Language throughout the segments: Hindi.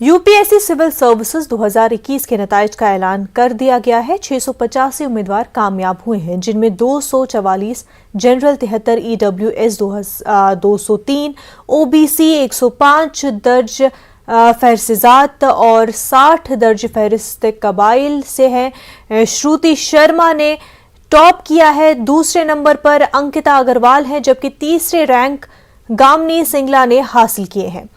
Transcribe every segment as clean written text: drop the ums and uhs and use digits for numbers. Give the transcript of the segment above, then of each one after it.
यूपीएससी सिविल सर्विसेज 2021 के नताइज का ऐलान कर दिया गया है। 685 उम्मीदवार कामयाब हुए हैं, जिनमें 244 जनरल, 73 ईडब्ल्यूएस, 203 ओबीसी, 105 दर्ज फहरिस्त और 60 दर्ज फहरिस्त कबाइल से हैं। श्रुति शर्मा ने टॉप किया है। दूसरे नंबर पर अंकिता अग्रवाल है, जबकि तीसरे रैंक गामनी सिंगला ने हासिल किए हैं।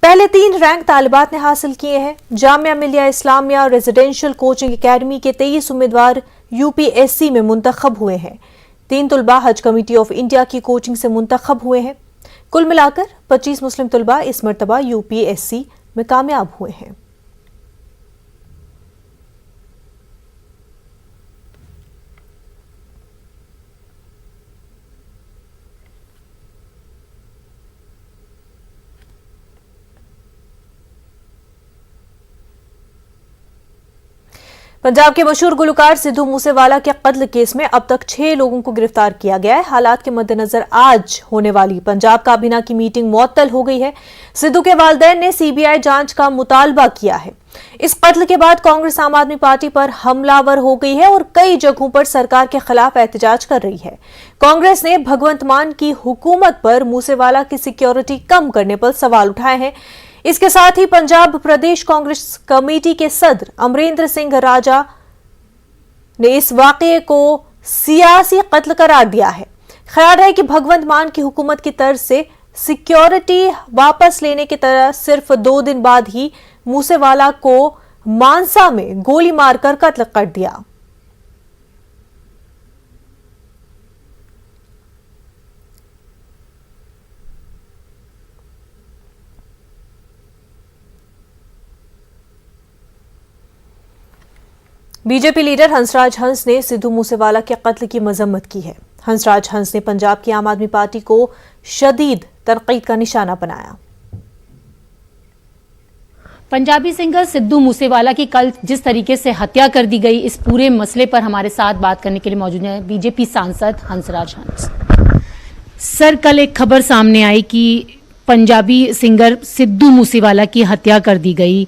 पहले 3 रैंक तालिबात ने हासिल किए हैं। Jamia Millia Islamia residential coaching academy के 23 उम्मीदवार यूपीएससी में मुंतखब हुए हैं। 3 तुलबा हज कमेटी ऑफ इंडिया की कोचिंग से मुंतखब हुए हैं। कुल मिलाकर 25 मुस्लिम तुलबा इस मरतबा यूपीएससी में कामयाब हुए हैं। पंजाब के मशहूर गुलकार सिद्धू मूसेवाला के कत्ल केस में अब तक 6 लोगों को गिरफ्तार किया गया है। हालात के मद्देनजर आज होने वाली पंजाब काबीना की मीटिंग मुअत्तल हो गई है। सिद्धू के वालिदैन ने सीबीआई जांच का मुतालबा किया है। इस कत्ल के बाद कांग्रेस आम आदमी पार्टी पर हमलावर हो गई है और कई जगहों पर सरकार के खिलाफ एहतजाज कर रही है। कांग्रेस ने भगवंत मान की हुकूमत पर मूसेवाला की सिक्योरिटी कम करने पर सवाल उठाए हैं। इसके साथ ही पंजाब प्रदेश कांग्रेस कमेटी के सदर अमरेंद्र सिंह राजा ने इस वाकये को सियासी कत्ल करार दिया है। ख्याल है कि भगवंत मान की हुकूमत की तर्ज से सिक्योरिटी वापस लेने की तरह सिर्फ 2 दिन बाद ही मूसेवाला को मानसा में गोली मारकर कत्ल कर दिया। बीजेपी लीडर हंसराज हंस ने सिद्धू मूसेवाला के कत्ल की मजम्मत की है। हंसराज हंस ने पंजाब की आम आदमी पार्टी को शदीद तनकीद का निशाना बनाया। पंजाबी सिंगर सिद्धू मूसेवाला की कल जिस तरीके से हत्या कर दी गई, इस पूरे मसले पर हमारे साथ बात करने के लिए मौजूद हैं बीजेपी सांसद हंसराज हंस। सर, कल एक खबर सामने आई कि पंजाबी सिंगर सिद्धू मूसेवाला की हत्या कर दी गई।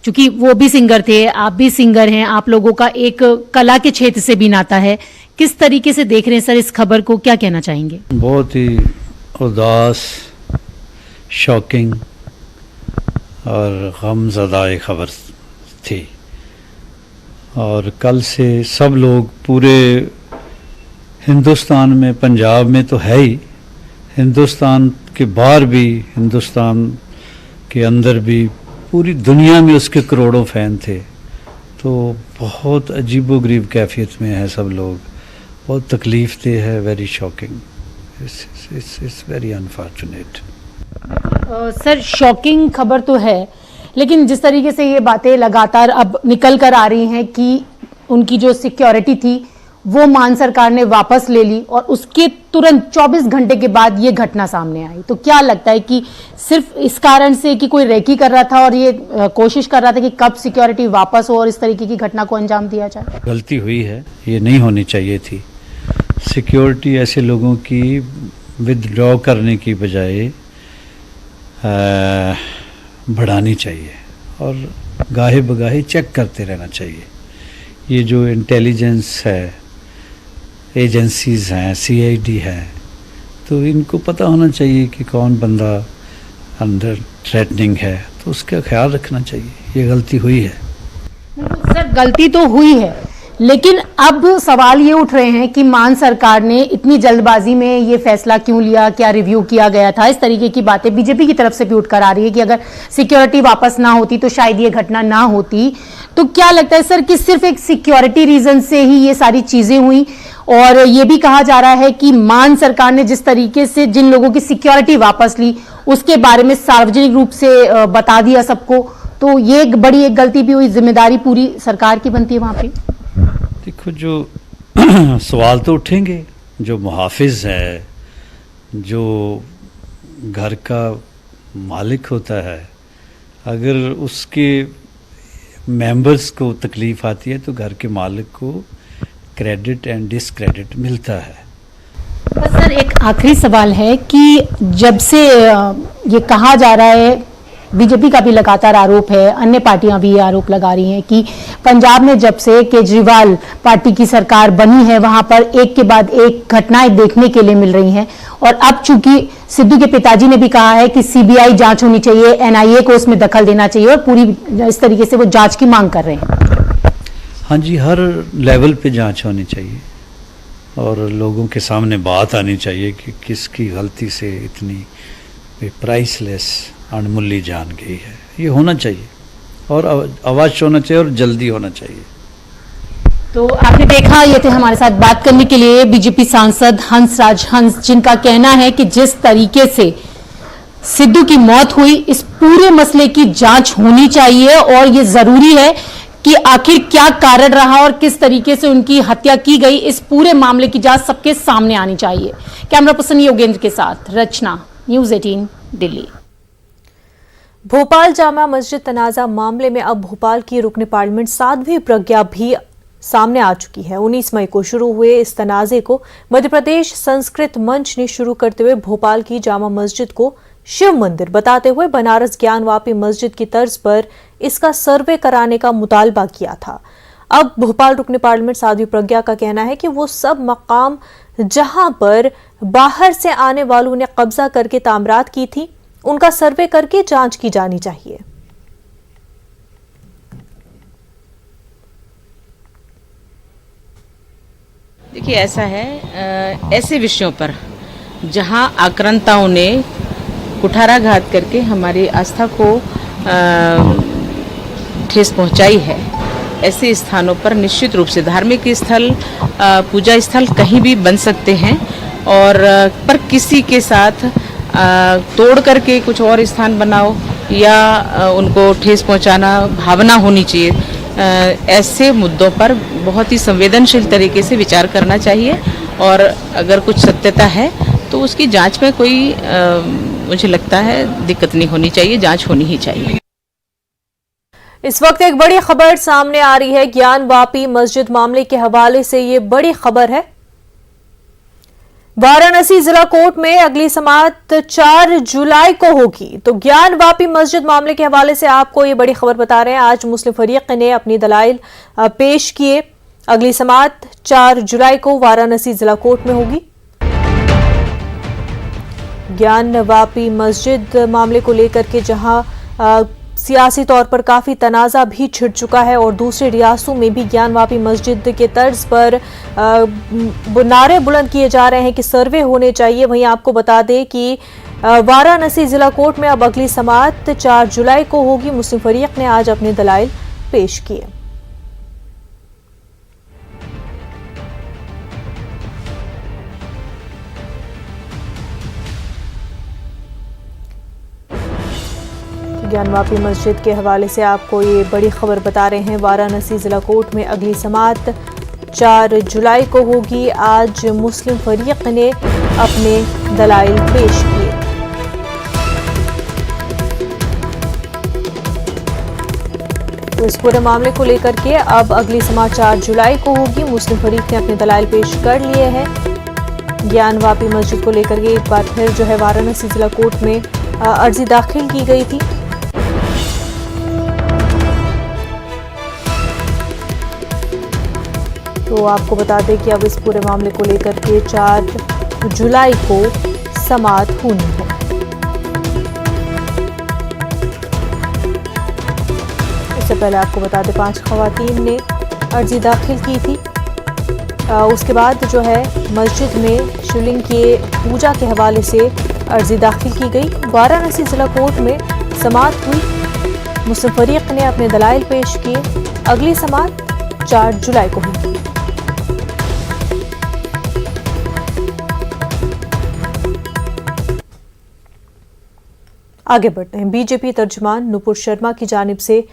चूंकि वो भी सिंगर थे, आप भी सिंगर हैं, आप लोगों का एक कला के क्षेत्र से भी नाता है। किस तरीके से देख रहे हैं सर इस खबर को, क्या कहना चाहेंगे? बहुत ही उदास, शॉकिंग और गमज़दा खबर थी। और कल से सब लोग पूरे हिंदुस्तान में, पंजाब में तो है ही, हिंदुस्तान के बाहर भी, हिंदुस्तान के अंदर भी, पूरी दुनिया में उसके करोड़ों फ़ैन थे। तो बहुत अजीबोगरीब कैफियत में है सब लोग। बहुत तकलीफ़ दे है, very shocking, it's very unfortunate. Sir, shocking खबर तो है, लेकिन जिस तरीके से ये बातें लगातार अब निकल कर आ रही हैं कि उनकी जो सिक्योरिटी थी वो मान सरकार ने वापस ले ली और उसके तुरंत 24 घंटे के बाद ये घटना सामने आई, तो क्या लगता है कि सिर्फ इस कारण से कि कोई रेकी कर रहा था और ये कोशिश कर रहा था कि कब सिक्योरिटी वापस हो और इस तरीके की घटना को अंजाम दिया जाए? गलती हुई है, ये नहीं होनी चाहिए थी। सिक्योरिटी ऐसे लोगों की विदड्रॉ करने की बजाय बढ़ानी चाहिए और गाहे बगाहे चेक करते रहना चाहिए। ये जो इंटेलिजेंस है, एजेंसीज हैं, सीआईडी है, तो इनको पता होना चाहिए कि कौन बंदा अंदर थ्रेटनिंग है, तो उसका ख्याल रखना चाहिए। ये गलती हुई है। सर, गलती तो हुई है, लेकिन अब सवाल ये उठ रहे हैं कि मान सरकार ने इतनी जल्दबाजी में ये फैसला क्यों लिया, क्या रिव्यू किया गया था? इस तरीके की बातें बीजेपी की तरफ से भी उठकर आ रही है कि अगर सिक्योरिटी वापस ना होती तो शायद ये घटना ना होती। तो क्या लगता है सर कि सिर्फ एक सिक्योरिटी रीजन से ही ये सारी चीजें हुई? और ये भी कहा जा रहा है कि मान सरकार ने जिस तरीके से जिन लोगों की सिक्योरिटी वापस ली उसके बारे में सार्वजनिक रूप से बता दिया सबको, तो ये एक बड़ी एक गलती भी हुई, जिम्मेदारी पूरी सरकार की बनती है वहां पे। देखो, जो सवाल तो उठेंगे, जो मुहाफिज है, जो घर का मालिक होता है, अगर उसके मेंबर्स को तकलीफ आती है तो घर के मालिक को क्रेडिट एंड डिसक्रेडिट मिलता है। बस सर, एक आखिरी सवाल है कि जब से ये कहा जा रहा है बीजेपी का भी लगातार आरोप है, अन्य पार्टियां भी ये आरोप लगा रही हैं कि पंजाब में जब से केजरीवाल पार्टी की सरकार बनी है वहां पर एक के बाद एक घटनाएं देखने के लिए मिल रही हैं। और अब चूंकि सिद्धू के पिताजी ने भी कहा है कि सीबीआई जांच होनी चाहिए, एनआईए को उसमें दखल देना चाहिए और पूरी इस तरीके से वो जांच की मांग कर रहे हैं। हाँ जी, हर लेवल पे जांच होनी चाहिए और लोगों के सामने बात आनी चाहिए कि किसकी गलती से इतनी प्राइसलेस अनमूल्य जान गई है। ये होना चाहिए और आवाज़ होना चाहिए और जल्दी होना चाहिए। तो आपने देखा, ये थे हमारे साथ बात करने के लिए बीजेपी सांसद हंसराज हंस, जिनका कहना है कि जिस तरीके से सिद्धू की मौत हुई, इस पूरे मसले की जांच होनी चाहिए और ये जरूरी है कि आखिर क्या कारण रहा और किस तरीके से उनकी हत्या की गई, इस पूरे मामले की जांच सबके सामने आनी चाहिए। कैमरा पर्सन योगेंद्र के साथ रचना, न्यूज़ 18 दिल्ली। भोपाल जामा मस्जिद तनाजा मामले में अब भोपाल की रुकन पार्लियामेंट साध्वी प्रज्ञा भी सामने आ चुकी है। 19 मई को शुरू हुए इस तनाजे को मध्य प्रदेश संस्कृत मंच ने शुरू करते हुए भोपाल की जामा मस्जिद को शिव मंदिर बताते हुए बनारस ज्ञानवापी मस्जिद की तर्ज पर इसका सर्वे कराने का मुतालबा किया था। अब भोपाल रुकन पार्लियामेंट साध्वी प्रज्ञा का कहना है कि वो सब मकाम जहां पर बाहर से आने वालों ने कब्जा करके तामीरात की थी, उनका सर्वे करके जांच की जानी चाहिए। देखिए, ऐसा है, ऐसे विषयों पर जहां आक्रांताओं ने कुठाराघात करके हमारी आस्था को ठेस पहुंचाई है, ऐसे स्थानों पर निश्चित रूप से धार्मिक स्थल, पूजा स्थल कहीं भी बन सकते हैं और पर किसी के साथ तोड़ करके कुछ और स्थान बनाओ या उनको ठेस पहुंचाना भावना होनी चाहिए। ऐसे मुद्दों पर बहुत ही संवेदनशील तरीके से विचार करना चाहिए और अगर कुछ सत्यता है तो उसकी जांच में कोई मुझे लगता है दिक्कत नहीं होनी चाहिए, जांच होनी ही चाहिए। इस वक्त एक बड़ी खबर सामने आ रही है ज्ञानवापी मस्जिद मामले के हवाले से। ये बड़ी खबर है, वाराणसी जिला कोर्ट में अगली समाअत 4 जुलाई को होगी। तो ज्ञानवापी मस्जिद मामले के हवाले से आपको ये बड़ी खबर बता रहे हैं। आज मुस्लिम फरीक ने अपनी दलाइल पेश किए। अगली समाअत 4 जुलाई को वाराणसी जिला कोर्ट में होगी। ज्ञानवापी मस्जिद मामले को लेकर के जहां सियासी तौर पर काफी तनाजा भी छिड़ चुका है और दूसरे रियासतों में भी ज्ञानवापी मस्जिद के तर्ज पर नारे बुलंद किए जा रहे हैं कि सर्वे होने चाहिए। वहीं आपको बता दें कि वाराणसी जिला कोर्ट में अब अगली समाअत 4 जुलाई को होगी। मुस्लिम फरीक ने आज अपने दलाइल पेश किए। ज्ञानवापी मस्जिद के हवाले से आपको ये बड़ी खबर बता रहे हैं। वाराणसी जिला कोर्ट में अगली समाअत 4 जुलाई को होगी। आज मुस्लिम फरीक ने अपने दलाइल पेश किए। तो इस पूरे मामले को लेकर के अब अगली समाअत 4 जुलाई को होगी। मुस्लिम फरीक ने अपने दलाइल पेश कर लिए हैं। ज्ञानवापी मस्जिद को लेकर के एक बार फिर जो है वाराणसी जिला कोर्ट में अर्जी दाखिल की गई थी। तो आपको बता दें कि अब इस पूरे मामले को लेकर के 4 जुलाई को समाअत होनी है। इससे पहले आपको बता दें 5 खवातीन ने अर्जी दाखिल की थी। उसके बाद जो है मस्जिद में शिवलिंग के पूजा के हवाले से अर्जी दाखिल की गई। वाराणसी जिला कोर्ट में समाअत हुई। मुस्लिम फरीक ने अपने दलाइल पेश किए। अगली समाअत 4 जुलाई को होगी। आगे बढ़ते हैं। बीजेपी तर्जुमान नुपुर शर्मा की जानिब से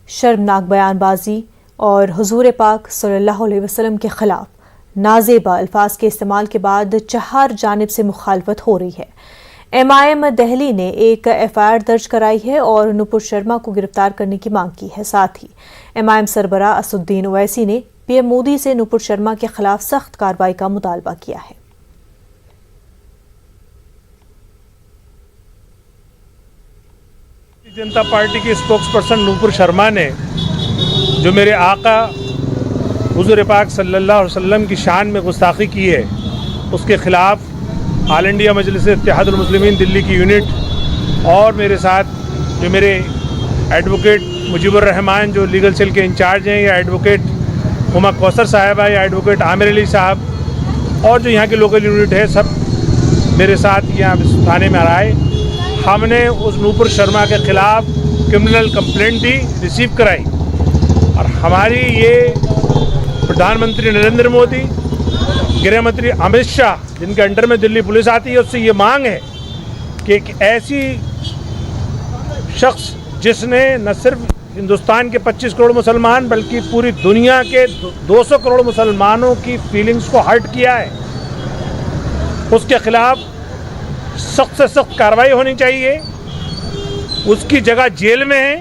शर्मनाक बयानबाजी और हुजूर पाक सल्लल्लाहु अलैहि वसल्लम के खिलाफ नाजेबा अल्फाज के इस्तेमाल के बाद 4 जानिब से मुखालफत हो रही है। MIM दिल्ली ने एक FIR दर्ज कराई है और नुपुर शर्मा को गिरफ्तार करने की मांग की है। साथ ही MIM सरबराह असदुद्दीन ओवैसी ने PM मोदी से नुपुर शर्मा के खिलाफ सख्त कार्रवाई का मुतालबा किया है। जनता पार्टी की स्पोक्सपर्सन नूपुर शर्मा ने जो मेरे आका हुजूर पाक सल्लल्लाहु अलैहि वसल्लम की शान में गुस्ताखी की है, उसके ख़िलाफ़ ऑल इंडिया मजलिस इत्तेहादुल मुस्लिमीन दिल्ली की यूनिट और मेरे साथ जो मेरे एडवोकेट मुजीबुर रहमान जो लीगल सेल के इंचार्ज हैं, या एडवोकेट हुमा कौसर साहबा, या एडवोकेट आमिर अली साहब और जो यहाँ की लोकल यूनिट है, सब मेरे साथ यहाँ थाने में आए। हमने उस नूपुर शर्मा के ख़िलाफ़ क्रिमिनल कंप्लेंट भी रिसीव कराई और हमारी ये प्रधानमंत्री नरेंद्र मोदी, गृह मंत्री अमित शाह, जिनके अंडर में दिल्ली पुलिस आती है, उससे ये मांग है कि एक ऐसी शख्स जिसने न सिर्फ हिंदुस्तान के 25 करोड़ मुसलमान बल्कि पूरी दुनिया के 200 करोड़ मुसलमानों की फीलिंग्स को हर्ट किया है, उसके खिलाफ सख्त से सख्त कार्रवाई होनी चाहिए। उसकी जगह जेल में है।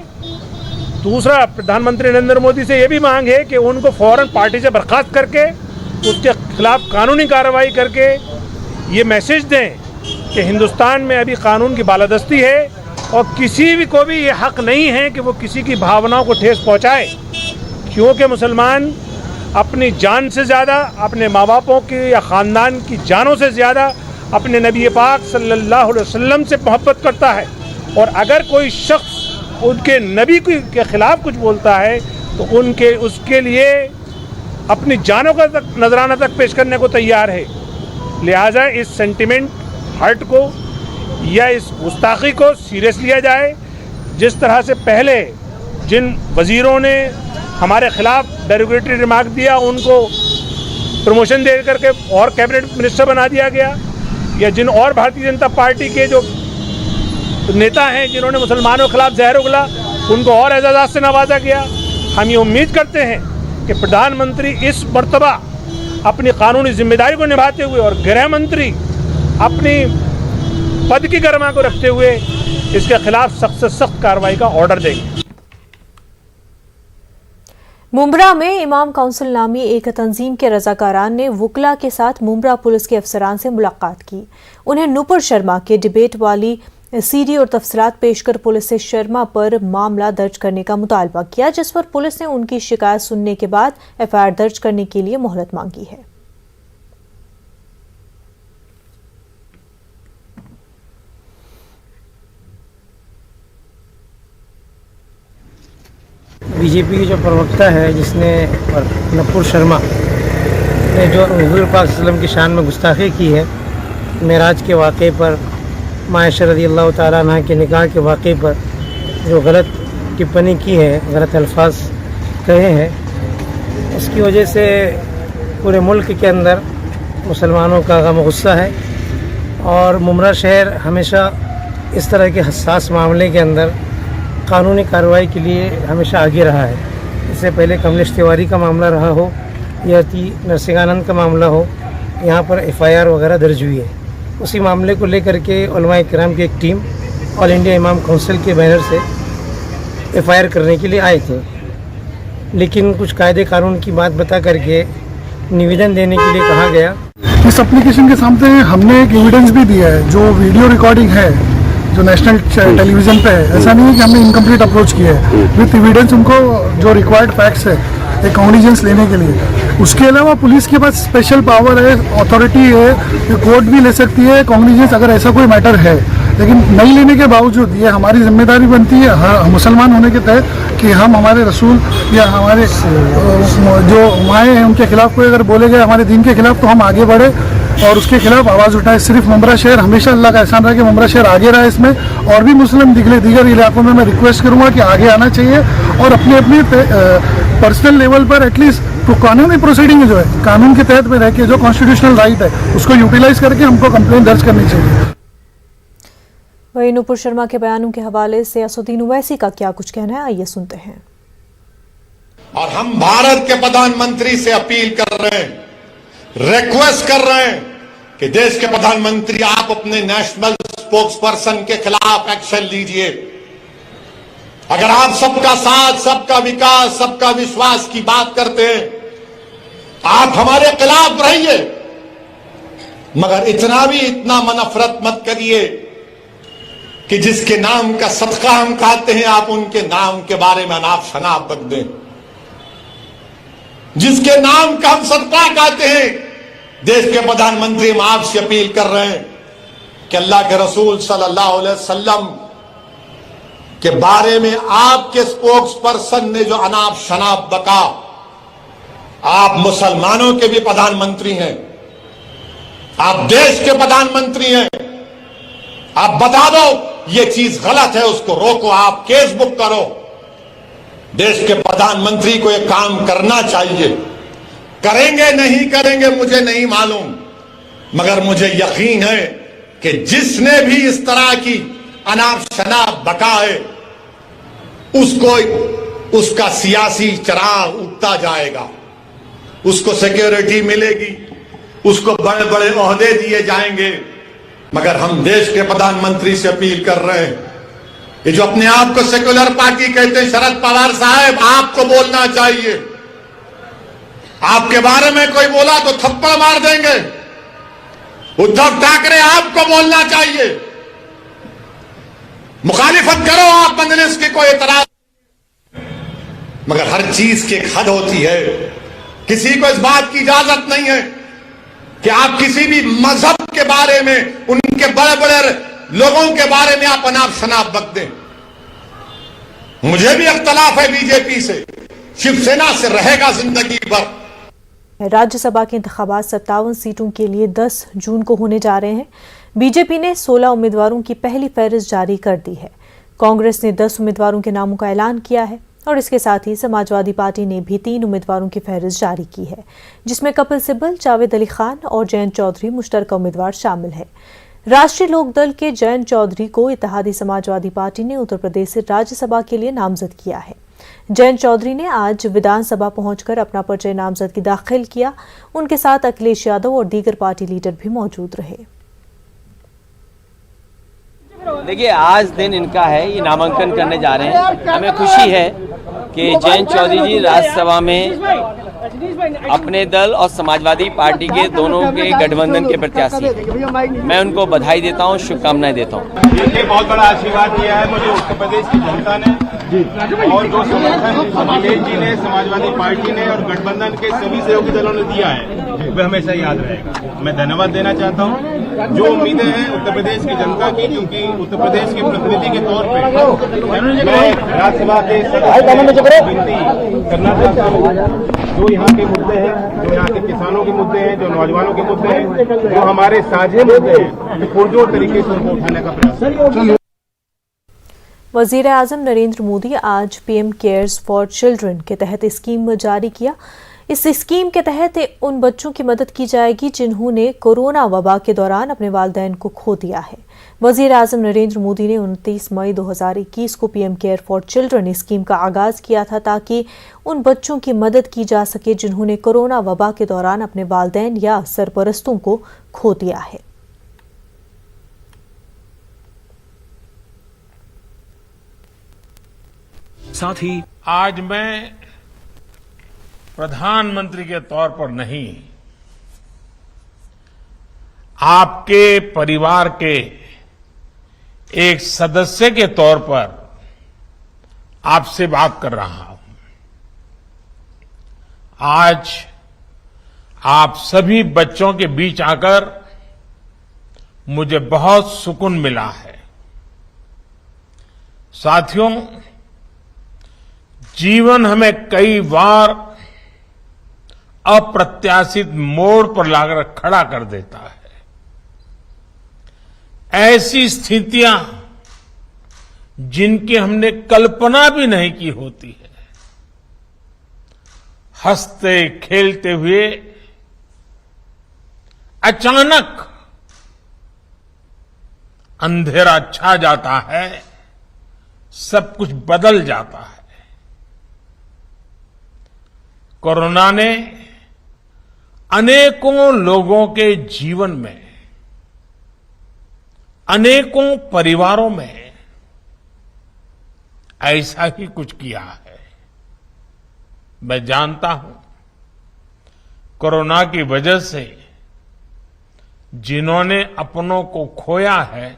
दूसरा, प्रधानमंत्री नरेंद्र मोदी से ये भी मांग है कि उनको फौरन पार्टी से बर्खास्त करके उसके खिलाफ कानूनी कार्रवाई करके ये मैसेज दें कि हिंदुस्तान में अभी कानून की बालादस्ती है और किसी भी को भी ये हक नहीं है कि वो किसी की भावनाओं को ठेस पहुंचाए, क्योंकि मुसलमान अपनी जान से ज़्यादा, अपने माँ बापों की या ख़ानदान की जानों से ज़्यादा अपने नबी पाक सल्लल्लाहु अलैहि वसल्लम से मोहब्बत करता है। और अगर कोई शख्स उनके नबी के ख़िलाफ़ कुछ बोलता है तो उसके लिए अपनी जानों का तक नजराना तक पेश करने को तैयार है। लिहाजा इस सेंटिमेंट हर्ट को या इस गुस्ताखी को सीरियस लिया जाए। जिस तरह से पहले जिन वज़ीरों ने हमारे ख़िलाफ़ डेरोगेटरी रिमार्क दिया, उनको प्रमोशन दे करके और कैबिनेट मिनिस्टर बना दिया गया, या जिन और भारतीय जनता पार्टी के जो नेता हैं जिन्होंने मुसलमानों के खिलाफ जहर उगला, उनको और एजाज़ात से नवाजा गया। हम ये उम्मीद करते हैं कि प्रधानमंत्री इस मर्तबा अपनी कानूनी जिम्मेदारी को निभाते हुए और गृह मंत्री अपनी पद की गरिमा को रखते हुए इसके खिलाफ सख्त से सख्त कार्रवाई का ऑर्डर देंगे। मुंब्रा में इमाम काउंसिल नामी एक तंजीम के रजाकारान ने वुकला के साथ मुंब्रा पुलिस के अफसरान से मुलाकात की। उन्हें नूपुर शर्मा के डिबेट वाली सीडी और तफसीलात पेश कर पुलिस से शर्मा पर मामला दर्ज करने का मुतालबा किया, जिस पर पुलिस ने उनकी शिकायत सुनने के बाद एफआईआर दर्ज करने के लिए मोहलत मांगी है। बीजेपी की जो प्रवक्ता है जिसने नूपुर शर्मा ने जो हुजूर पाक सल्लम की शान में गुस्ताखी की है, मेराज के वाक़े पर, मायशा रज़ियल्लाहु ताला अन्हा के निकाह के वाक़े पर जो गलत टिप्पणी की है, गलत अल्फाज कहे हैं, उसकी वजह से पूरे मुल्क के अंदर मुसलमानों का गम गुस्सा है। और मुंब्रा शहर हमेशा इस तरह के हसास मामले के अंदर कानूनी कार्रवाई के लिए हमेशा आगे रहा है। इससे पहले कमलेश तिवारी का मामला रहा हो या नरसिंहानंद का मामला हो, यहाँ पर एफआईआर वगैरह दर्ज हुई है। उसी मामले को लेकर के उलमाए किराम की एक टीम ऑल इंडिया इमाम काउंसिल के बैनर से एफआईआर करने के लिए आए थे, लेकिन कुछ कायदे कानून की बात बता करके निवेदन देने के लिए कहा गया। इस एप्लीकेशन के सामने हमने एक एविडेंस भी दिया है, जो वीडियो रिकॉर्डिंग है जो नेशनल टेलीविज़न पे है। ऐसा नहीं है कि हमने इनकम्प्लीट अप्रोच किया है, विथ एविडेंस उनको जो रिक्वायर्ड फैक्ट्स है एक कॉग्निजेंस लेने के लिए। उसके अलावा पुलिस के पास स्पेशल पावर है, अथॉरिटी है, कोर्ट भी ले सकती है कॉग्निजेंस अगर ऐसा कोई मैटर है। लेकिन नहीं लेने के बावजूद ये हमारी जिम्मेदारी बनती है मुसलमान होने के तहत कि हम हमारे रसूल या हमारे जो माएँ हैं उनके खिलाफ कोई अगर बोले गए हमारे दीन के खिलाफ, तो हम आगे बढ़े और उसके खिलाफ आवाज़ उठाए। सिर्फ मुंब्रा शहर, हमेशा अल्लाह का एहसान रहा कि मुंब्रा शहर आगे रहा इसमें, और भी मुस्लिम दीगर इलाकों में मैं रिक्वेस्ट करूँगा कि आगे आना चाहिए और अपनी अपनी पर्सनल लेवल पर एटलीस्ट तो कानूनी प्रोसीडिंग जो है कानून के तहत में रह के जो कॉन्स्टिट्यूशनल राइट है उसको यूटिलाइज करके हमको कंप्लेंट दर्ज करनी चाहिए। वहीं नूपुर शर्मा के बयानों के हवाले से असुद्दीन ओवैसी का क्या कुछ कहना है, आइए सुनते हैं। और हम भारत के प्रधानमंत्री से अपील कर रहे हैं, रिक्वेस्ट कर रहे हैं कि देश के प्रधानमंत्री आप अपने नेशनल स्पोक्सपर्सन के खिलाफ एक्शन लीजिए। अगर आप सबका साथ, सबका विकास, सबका विश्वास की बात करते हैं, आप हमारे खिलाफ रहिए, मगर इतना भी इतना नफरत मत करिए कि जिसके नाम का सदका हम खाते हैं आप उनके नाम के बारे में अनाप शनाप बक दें। जिसके नाम का हम सदका खाते हैं, देश के प्रधानमंत्री हम आपसे अपील कर रहे हैं कि अल्लाह के रसूल सल्लल्लाहु अलैहि वसल्लम के बारे में आपके स्पोक्स पर्सन ने जो अनाप शनाप बका, आप मुसलमानों के भी प्रधानमंत्री हैं, आप देश के प्रधानमंत्री हैं, आप बता दो ये चीज गलत है, उसको रोको, आप केस बुक करो। देश के प्रधानमंत्री को यह काम करना चाहिए। करेंगे नहीं करेंगे मुझे नहीं मालूम, मगर मुझे यकीन है कि जिसने भी इस तरह की अनाप शनाप बका है उसको उसका सियासी चराग उठता जाएगा, उसको सिक्योरिटी मिलेगी, उसको बड़े बड़े ओहदे दिए जाएंगे। मगर हम देश के प्रधानमंत्री से अपील कर रहे हैं, ये जो अपने आप को सेक्युलर पार्टी कहते हैं, शरद पवार साहब आपको बोलना चाहिए। आपके बारे में कोई बोला तो थप्पड़ मार देंगे। उद्धव ठाकरे आपको बोलना चाहिए, मुखालिफत करो आप मजलिस की, कोई एतराज, मगर हर चीज की एक हद होती है। किसी को इस बात की इजाजत नहीं है कि आप किसी भी मजहब के बारे में, उनके बड़े बड़े लोगों के बारे में आप अनाप शनाप बक दें। मुझे भी इख्तलाफ है बीजेपी से, शिवसेना से रहेगा जिंदगी भर। राज्यसभा के इंतखाबात 57 सीटों के लिए 10 जून को होने जा रहे हैं। बीजेपी ने 16 उम्मीदवारों की पहली फहरिस्त जारी कर दी है। कांग्रेस ने 10 उम्मीदवारों के नामों का ऐलान किया है और इसके साथ ही समाजवादी पार्टी ने भी 3 उम्मीदवारों की फहरिस्त जारी की है, जिसमें कपिल सिब्बल, जावेद अली खान और जयंत चौधरी मुश्तरका उम्मीदवार शामिल है। राष्ट्रीय लोकदल के जयंत चौधरी को इत्तेहादी समाजवादी पार्टी ने उत्तर प्रदेश से राज्यसभा के लिए नामजद किया है। जयंत चौधरी ने आज विधानसभा पहुंचकर अपना परिचय नामजदगी दाखिल किया। उनके साथ अखिलेश यादव और दीगर पार्टी लीडर भी मौजूद रहे। देखिए, आज दिन इनका है, ये नामांकन करने जा रहे हैं। हमें खुशी है कि जयंत चौधरी जी राज्यसभा में अपने दल और समाजवादी पार्टी के दोनों के गठबंधन के प्रत्याशी हैं। मैं उनको बधाई देता हूं, शुभकामनाएं देता हूं। देखिए, बहुत बड़ा आशीर्वाद दिया है मुझे उत्तर प्रदेश की जनता ने और जो समर्थन अखिलेश जी ने, समाजवादी पार्टी ने और गठबंधन के सभी सहयोगी दलों ने दिया है, वह हमेशा याद रहेगा। मैं धन्यवाद देना चाहता हूं। जो उम्मीदें हैं उत्तर प्रदेश की जनता की, क्योंकि उत्तर प्रदेश के प्रतिनिधि के तौर पर मैं राज्यसभा के विनती करना चाहता हूँ। जो यहाँ के मुद्दे हैं, जो यहाँ के किसानों के मुद्दे हैं, जो नौजवानों के मुद्दे हैं, जो हमारे साझे मुद्दे हैं, पुरजोर तरीके से उनको उठाने का प्रयास। वजीर आजम नरेंद्र मोदी आज पीएम केयर्स फॉर चिल्ड्रन के तहत स्कीम जारी किया। इस स्कीम के तहत उन बच्चों की मदद की जाएगी जिन्होंने कोरोना वबा के दौरान अपने वालिदैन को खो दिया है। वजीर आजम नरेंद्र मोदी ने 29 मई 2021 को PM care for children scheme का आगाज किया था, ताकि उन बच्चों की मदद की जा सके जिन्होंने कोरोना वबा के दौरान अपने वालिदैन या सरपरस्तों को खो दिया है। साथ ही आज मैं प्रधानमंत्री के तौर पर नहीं, आपके परिवार के एक सदस्य के तौर पर आपसे बात कर रहा हूं। आज आप सभी बच्चों के बीच आकर मुझे बहुत सुकून मिला है। साथियों, जीवन हमें कई बार अप्रत्याशित मोड़ पर लाकर खड़ा कर देता है। ऐसी स्थितियां जिनकी हमने कल्पना भी नहीं की होती है, हंसते खेलते हुए अचानक अंधेरा छा जाता है, सब कुछ बदल जाता है। कोरोना ने अनेकों लोगों के जीवन में, अनेकों परिवारों में ऐसा ही कुछ किया है। मैं जानता हूं, कोरोना की वजह से जिन्होंने अपनों को खोया है,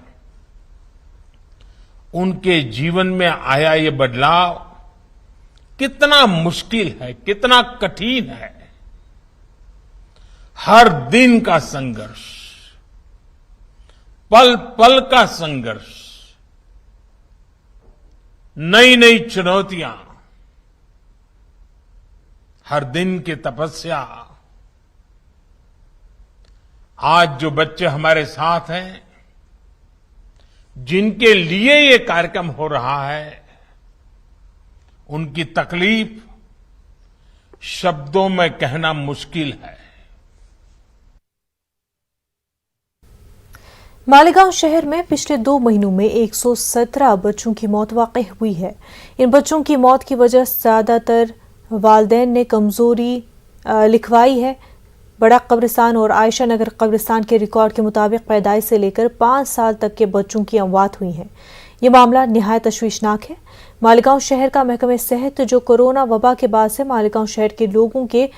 उनके जीवन में आया ये बदलाव कितना मुश्किल है, कितना कठिन है। हर दिन का संघर्ष, पल पल का संघर्ष, नई नई चुनौतियां, हर दिन की तपस्या। आज जो बच्चे हमारे साथ हैं, जिनके लिए ये कार्यक्रम हो रहा है, उनकी तकलीफ शब्दों में कहना मुश्किल है। मालेगांव शहर में पिछले 2 महीनों में 117 बच्चों की मौत वाक़ई हुई है। इन बच्चों की मौत की वजह ज्यादातर वालिदैन ने कमजोरी लिखवाई है। बड़ा कब्रिस्तान और आयशा नगर कब्रिस्तान के रिकॉर्ड के मुताबिक पैदाइश से लेकर 5 साल तक के बच्चों की अमवात हुई हैं। ये मामला निहायत तशवीशनाक है। मालेगांव शहर का महकमे सेहत जो कोरोना वबा के बाद से मालेगांव शहर के लोगों के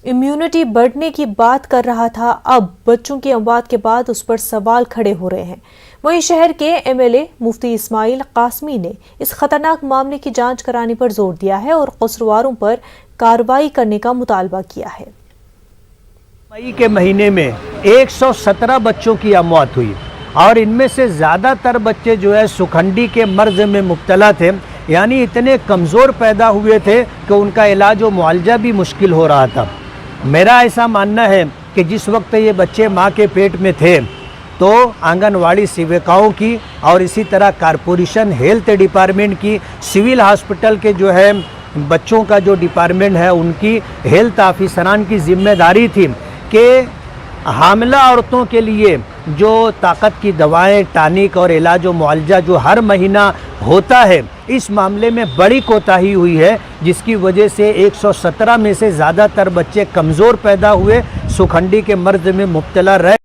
इम्यूनिटी बढ़ने की बात कर रहा था, अब बच्चों की अमवात के बाद उस पर सवाल खड़े हो रहे हैं। वहीं शहर के एमएलए मुफ्ती इस्माइल कासमी ने इस खतरनाक मामले की जांच कराने पर जोर दिया है और कसूरवारों पर कार्रवाई करने का मुतालबा किया है। मई के महीने में 117 बच्चों की अमवात हुई और इनमें से ज़्यादातर बच्चे जो है सुखंडी के मर्ज में मुब्तला थे, यानी इतने कमज़ोर पैदा हुए थे कि उनका इलाज और मुआवजा भी मुश्किल हो रहा था। मेरा ऐसा मानना है कि जिस वक्त ये बच्चे माँ के पेट में थे तो आंगनवाड़ी सेविकाओं की और इसी तरह कारपोरेशन हेल्थ डिपार्टमेंट की, सिविल हॉस्पिटल के जो है बच्चों का जो डिपार्टमेंट है उनकी, हेल्थ ऑफिसरान की जिम्मेदारी थी कि हामिला औरतों के लिए जो ताकत की दवाएं, टानिक और इलाज और मुआवजा जो हर महीना होता है, इस मामले में बड़ी कोताही हुई है, जिसकी वजह से 117 में से ज़्यादातर बच्चे कमज़ोर पैदा हुए, सुखंडी के मर्ज में मुब्तला रहे।